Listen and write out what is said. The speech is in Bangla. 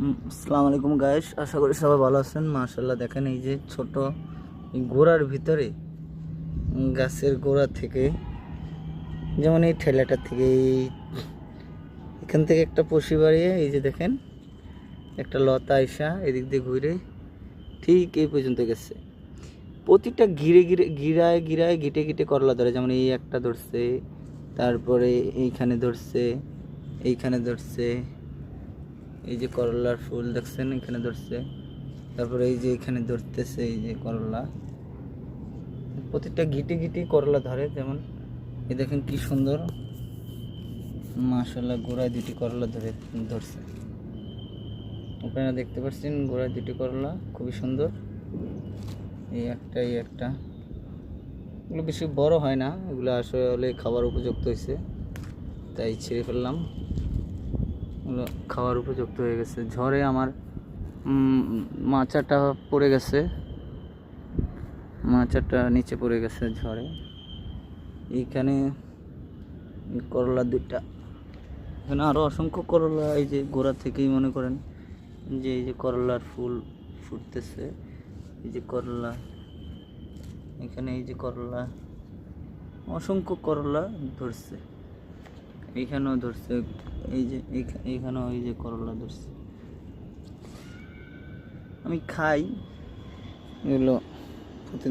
আসসালামু আলাইকুম গাইস, আশা করি সবাই ভালো আছেন। মাশাআল্লাহ, দেখেন এই যে ছোট গোড়ার ভিতরে গাছের গোড়া থেকে, যেমন এই ঠেলাটা থেকে এখান থেকে একটা পশি বাড়িয়ে এই যে দেখেন একটা লতা আইসা এদিক দিয়ে ঘুরে ঠিক এই পর্যন্ত গেছে। প্রতিটা ঘিরে ঘিরে গিরায় গিরায় গিটে গিটে করলা ধরে, যেমন এই একটা ধরছে, তারপরে এইখানে ধরছে, এইখানে ধরছে, এই যে করলার ফুল দেখছেন এখানে ধরছে, তারপরে এই যে এখানে ধরতেছে এই যে করলা। প্রতিটা গিটে গিটে করলা ধরে, যেমন এই দেখেন কি সুন্দর, মাশাআল্লাহ গোড়ায় দুটি করলা ধরছে। আপনারা দেখতে পাচ্ছেন গোড়ায় দুটি করলা খুবই সুন্দর। এই একটা এগুলো বেশি বড় হয় না, এগুলো আসলে খাবার উপযুক্ত হয়েছে, তাই ছিঁড়ে ফেললাম। এগুলো খাওয়ার উপযুক্ত হয়ে গেছে। ঝড়ে আমার মাচাটা পড়ে গেছে, মাচাটা নিচে পড়ে গেছে ঝড়ে। এইখানে করলা দুইটা, এখানে আরও অসংখ্য করলা এই যে গোড়া থেকেই মনে করেন যে এই যে করলার ফুল ফুটতেছে, এই যে করলা, এখানে এই যে করলা, অসংখ্য করলা ধরছে, এইখানেও ধরছে, এই যে এইখানেও এই যে করলা ধরছে। আমি খাই এগুলো প্রতিদিন।